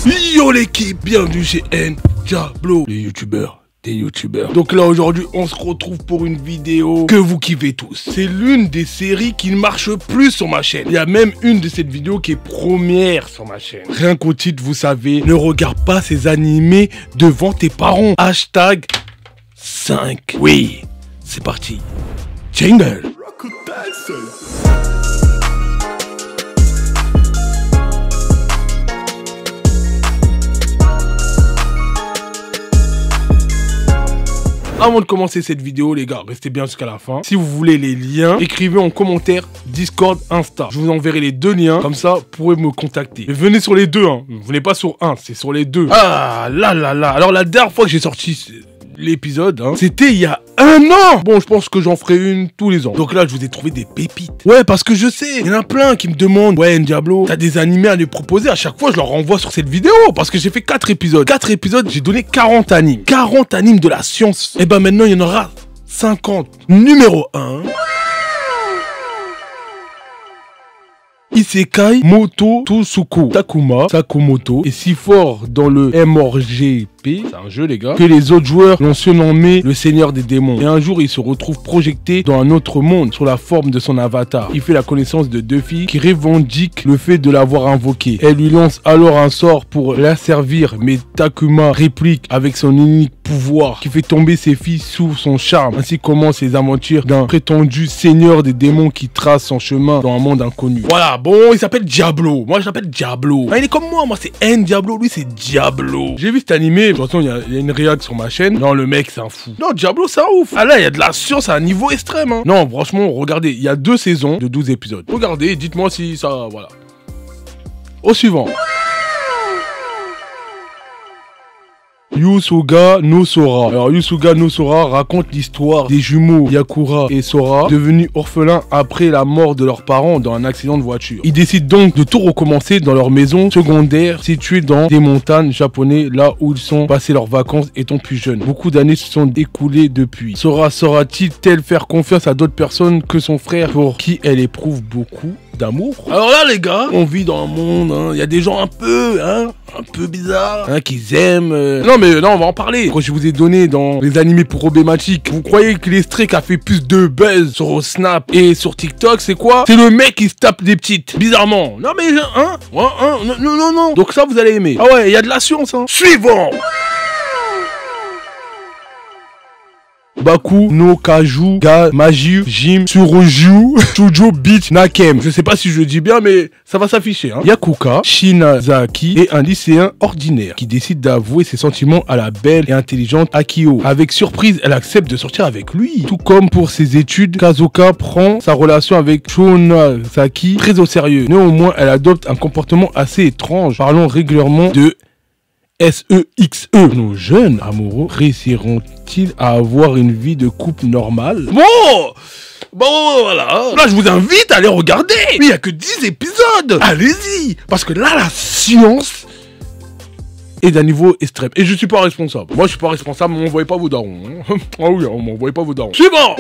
Yo l'équipe, bienvenue chez N-Diablo, les youtubeurs, des youtubeurs. Donc là aujourd'hui on se retrouve pour une vidéo que vous kiffez tous. C'est l'une des séries qui ne marche plus sur ma chaîne. Il y a même une de cette vidéo qui est première sur ma chaîne. Rien qu'au titre, vous savez, ne regarde pas ces animés devant tes parents. Hashtag 5. Oui, c'est parti. Jingle. Avant de commencer cette vidéo, les gars, restez bien jusqu'à la fin. Si vous voulez les liens, écrivez en commentaire Discord, Insta. Je vous enverrai les deux liens, comme ça, vous pourrez me contacter. Et venez sur les deux, hein. Venez pas sur un, c'est sur les deux. Ah là là là. Alors la dernière fois que j'ai sorti l'épisode, hein, c'était il y a 1 an. Bon, je pense que j'en ferai une tous les ans. Donc là, je vous ai trouvé des pépites. Ouais, parce que je sais, il y en a plein qui me demandent, ouais, N-Diablo, t'as des animés à les proposer. À chaque fois, je leur renvoie sur cette vidéo, parce que j'ai fait 4 épisodes. 4 épisodes, j'ai donné 40 animes. 40 animes de la science. Et ben maintenant, il y en aura 50. Numéro 1. Isekai Moto Tsuko Takuma Sakamoto est si fort dans le MMORPG, c'est un jeu les gars, que les autres joueurs l'ont surnommé le Seigneur des démons. Et un jour il se retrouve projeté dans un autre monde sous la forme de son avatar. Il fait la connaissance de 2 filles qui revendiquent le fait de l'avoir invoqué. Elle lui lance alors un sort pour la servir, mais Takuma réplique avec son unique pouvoir qui fait tomber ses filles sous son charme. Ainsi commencent les aventures d'un prétendu seigneur des démons qui trace son chemin dans un monde inconnu. Voilà, bon, il s'appelle Diablo. Moi, je l'appelle Diablo. Ah, il est comme moi c'est N-Diablo, lui, c'est Diablo. J'ai vu cet animé, de toute façon, il y a une réac sur ma chaîne. Non, le mec, c'est un fou. Non, Diablo, c'est un ouf. Ah là, il y a de la science à un niveau extrême. Hein. Non, franchement, regardez, il y a 2 saisons de 12 épisodes. Regardez, dites-moi si ça, voilà. Au suivant. Yusuga no Sora. Alors Yusuga no Sora raconte l'histoire des jumeaux Yakura et Sora devenus orphelins après la mort de leurs parents dans un accident de voiture. Ils décident donc de tout recommencer dans leur maison secondaire située dans des montagnes japonaises, là où ils sont passés leurs vacances étant plus jeunes. Beaucoup d'années se sont écoulées depuis. Sora saura-t-il faire confiance à d'autres personnes que son frère pour qui elle éprouve beaucoup d'amour? Alors là les gars, on vit dans un monde, il y a des gens un peu bizarres, qu'ils aiment. Non mais non, on va en parler. Quand je vous ai donné dans les animés problématiques, vous croyez que l'extrait qui a fait plus de buzz sur Snap et sur TikTok, c'est quoi? C'est le mec qui se tape des petites. Bizarrement. Non mais non. Donc ça vous allez aimer. Ah ouais, il y a de la science. Suivant. Baku no Kaju ga Maju Jim Suroju Chujo Beach Nakem. Je sais pas si je le dis bien, mais ça va s'afficher. Yakuka Shinazaki est un lycéen ordinaire qui décide d'avouer ses sentiments à la belle et intelligente Akio. Avec surprise, elle accepte de sortir avec lui. Tout comme pour ses études, Kazuka prend sa relation avec Shonazaki très au sérieux. Néanmoins, elle adopte un comportement assez étrange, parlant régulièrement de SEXE. Nos jeunes amoureux réussiront-ils à avoir une vie de couple normale? Bon, voilà. Là, je vous invite à aller regarder. Mais il n'y a que 10 épisodes. Allez-y. Parce que là, la science est d'un niveau extrême. Et je suis pas responsable. Moi, je suis pas responsable. M'envoyez pas vos darons. Ah oui, on m'envoyez pas vos darons. Suivant.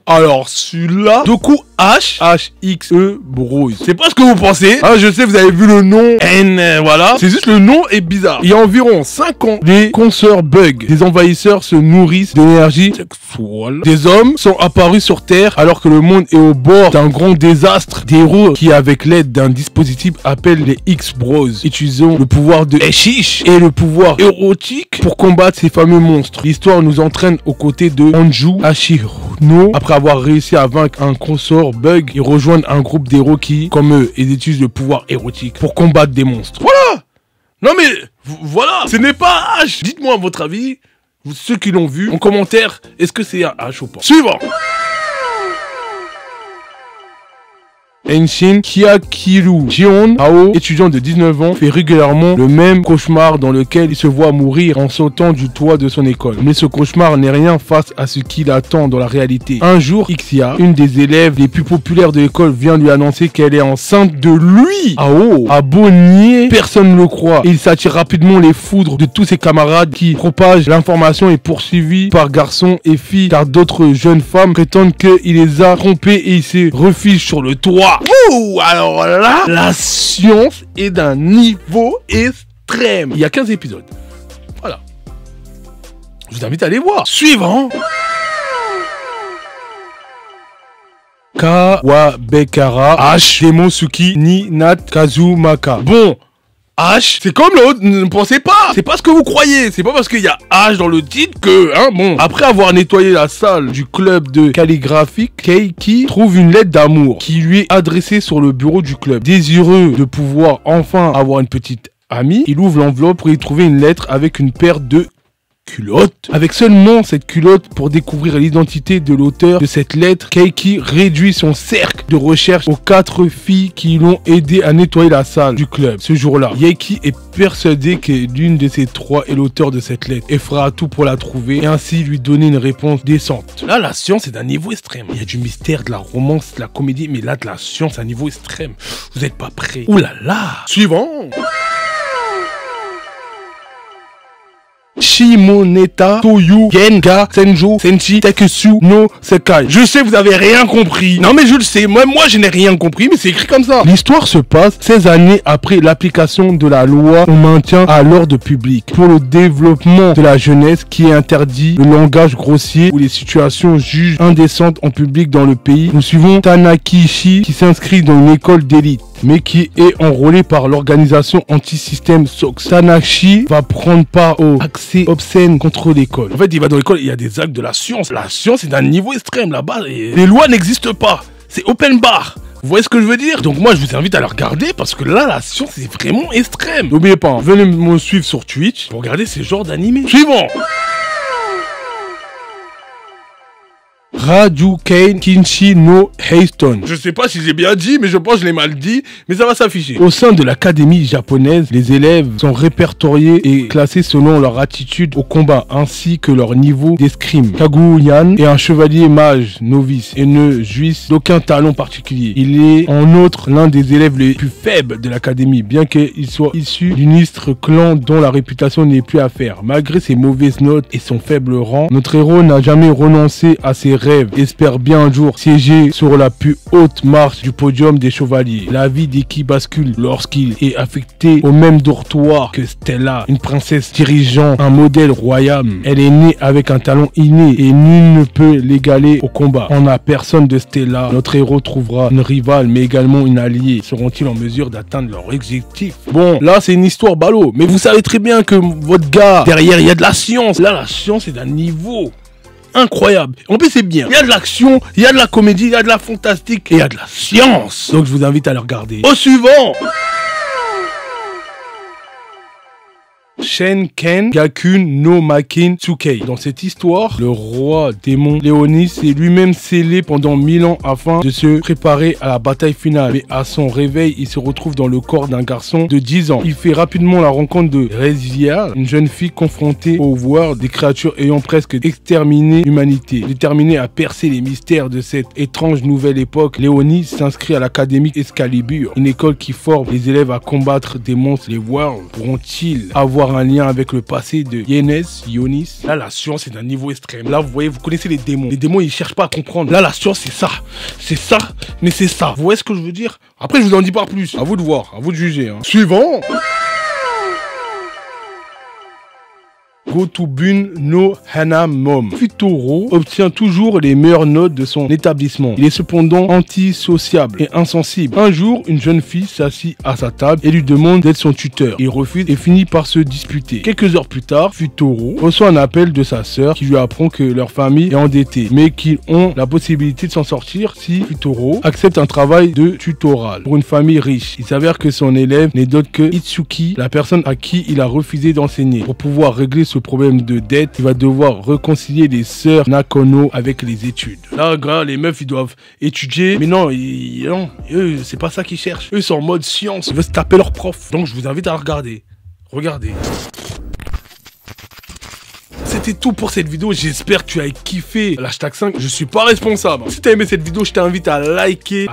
Alors celui-là, Doku HXE Bros. C'est pas ce que vous pensez. Je sais, vous avez vu le nom N, voilà. C'est juste le nom est bizarre. Il y a environ 5 ans, les consoeurs bug, des envahisseurs se nourrissent de l'énergie sexuelle. Des hommes sont apparus sur Terre alors que le monde est au bord d'un grand désastre. Des héros qui, avec l'aide d'un dispositif, appellent les X-Bros, utilisant le pouvoir de Eshish et le pouvoir érotique pour combattre ces fameux monstres. L'histoire nous entraîne aux côtés de Anju Ashino. Après avoir réussi à vaincre un consort bug, ils rejoignent un groupe d'héros qui, comme eux, ils utilisent le pouvoir érotique pour combattre des monstres. Voilà. Non mais, voilà, ce n'est pas H. Dites-moi votre avis, ceux qui l'ont vu, en commentaire, est-ce que c'est un H ou pas? Suivant. Henshin Kyakiru Jion Ao, étudiant de 19 ans, fait régulièrement le même cauchemar dans lequel il se voit mourir en sautant du toit de son école. Mais ce cauchemar n'est rien face à ce qu'il attend dans la réalité. Un jour, Ixia, une des élèves les plus populaires de l'école, vient lui annoncer qu'elle est enceinte de lui. Ao a beau nier, personne ne le croit. Et il s'attire rapidement les foudres de tous ses camarades qui propagent l'information et poursuivi par garçons et filles car d'autres jeunes femmes prétendent qu'il les a trompés et il se refuge sur le toit. Ouh, alors là, la science est d'un niveau extrême. Il y a 15 épisodes. Voilà. Je vous invite à aller voir. Suivant. Kawabekara H Demosuki ni Nat Kazumaka. Bon, H, c'est comme l'autre, ne pensez pas. C'est pas ce que vous croyez. C'est pas parce qu'il y a H dans le titre que, bon. Après avoir nettoyé la salle du club de calligraphie, Keiki trouve une lettre d'amour qui lui est adressée sur le bureau du club. Désireux de pouvoir enfin avoir une petite amie, il ouvre l'enveloppe pour y trouver une lettre avec une paire de culotte. Avec seulement cette culotte pour découvrir l'identité de l'auteur de cette lettre, Keiki réduit son cercle de recherche aux 4 filles qui l'ont aidé à nettoyer la salle du club. Ce jour-là, Keiki est persuadé que l'une de ces 3 est l'auteur de cette lettre et fera tout pour la trouver et ainsi lui donner une réponse décente. Là, la science est d'un niveau extrême. Il y a du mystère, de la romance, de la comédie, mais là, de la science à un niveau extrême. Vous n'êtes pas prêts. Ouh là là. Suivant. Shimoneta Toyu Genga Senjo Senshi Takesu no Sekai. Je sais, vous avez rien compris. Non mais je le sais, moi je n'ai rien compris, mais c'est écrit comme ça. L'histoire se passe 16 années après l'application de la loi au maintien à l'ordre public pour le développement de la jeunesse qui est interdit le langage grossier ou les situations jugées indécentes en public dans le pays. Nous suivons Tanakishi qui s'inscrit dans une école d'élite mais qui est enrôlé par l'organisation anti-système SOX. Tanakishi va prendre part au accès obscène contre l'école. En fait, il va dans l'école, il y a des actes de la science. La science est d'un niveau extrême là-bas. Les lois n'existent pas. C'est open bar. Vous voyez ce que je veux dire? Donc moi, je vous invite à le regarder parce que là, la science est vraiment extrême. N'oubliez pas, venez me suivre sur Twitch pour regarder ces genres d'animés. Suivant. Rajuken Kinshi no Heiston. Je sais pas si j'ai bien dit, mais je pense que je l'ai mal dit, mais ça va s'afficher. Au sein de l'académie japonaise, les élèves sont répertoriés et classés selon leur attitude au combat, ainsi que leur niveau d'escrime. Kaguyan est un chevalier mage novice et ne jouit d'aucun talent particulier. Il est en outre l'un des élèves les plus faibles de l'académie, bien qu'il soit issu d'un illustre clan dont la réputation n'est plus à faire. Malgré ses mauvaises notes et son faible rang, notre héros n'a jamais renoncé à ses rêves. Espère bien un jour siéger sur la plus haute marche du podium des chevaliers. La vie d'Eki bascule lorsqu'il est affecté au même dortoir que Stella, une princesse dirigeant un modèle royal. Elle est née avec un talent inné et nul ne peut l'égaler au combat. En la personne de Stella, notre héros trouvera une rivale mais également une alliée. Seront-ils en mesure d'atteindre leur objectif? Bon, là c'est une histoire ballot, mais vous savez très bien que votre gars, derrière il y a de la science. Là la science est d'un niveau incroyable. En plus c'est bien. Il y a de l'action, il y a de la comédie, il y a de la fantastique et il y a de la science. Donc je vous invite à le regarder. Au suivant. Shenken Gyakun no Makin Tsukei. Dans cette histoire, le roi démon Léonis est lui-même scellé pendant 1000 ans afin de se préparer à la bataille finale. Mais à son réveil, il se retrouve dans le corps d'un garçon de 10 ans. Il fait rapidement la rencontre de Rezia, une jeune fille confrontée au voir des créatures ayant presque exterminé l'humanité. Déterminé à percer les mystères de cette étrange nouvelle époque, Léonis s'inscrit à l'académie Excalibur, une école qui forme les élèves à combattre des monstres. Les Worlds pourront-ils avoir un lien avec le passé de Yonis? Là, la science est d'un niveau extrême. Là, vous voyez, vous connaissez les démons. Les démons, ils cherchent pas à comprendre. Là, la science, c'est ça. C'est ça, mais c'est ça. Vous voyez ce que je veux dire? Après, je vous en dis pas plus. À vous de voir, à vous de juger. Suivant. Gotobun no Hanamom. Futaro obtient toujours les meilleures notes de son établissement. Il est cependant antisociable et insensible. Un jour, une jeune fille s'assit à sa table et lui demande d'être son tuteur. Il refuse et finit par se disputer. Quelques heures plus tard, Futaro reçoit un appel de sa sœur qui lui apprend que leur famille est endettée, mais qu'ils ont la possibilité de s'en sortir si Futaro accepte un travail de tutorat pour une famille riche. Il s'avère que son élève n'est d'autre que Itsuki, la personne à qui il a refusé d'enseigner. Pour pouvoir régler ce problèmes de dette. Il va devoir réconcilier les sœurs Nakono avec les études. Là, gars, les meufs, ils doivent étudier. Mais non, non, eux, c'est pas ça qu'ils cherchent. Eux, ils sont en mode science. Ils veulent se taper leur prof. Donc, je vous invite à regarder. Regardez. C'était tout pour cette vidéo, j'espère que tu as kiffé l'hashtag 5, je suis pas responsable. Si tu as aimé cette vidéo, je t'invite à liker.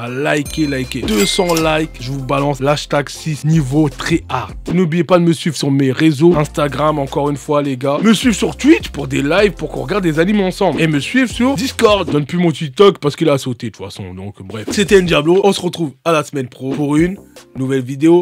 200 likes, je vous balance l'hashtag 6 niveau très hard. N'oubliez pas de me suivre sur mes réseaux, Instagram encore une fois les gars. Me suivre sur Twitch pour des lives, pour qu'on regarde des animes ensemble. Et me suivre sur Discord. Je donne plus mon TikTok parce qu'il a sauté de toute façon, donc bref. C'était Ndiablo, on se retrouve à la semaine pro pour une nouvelle vidéo.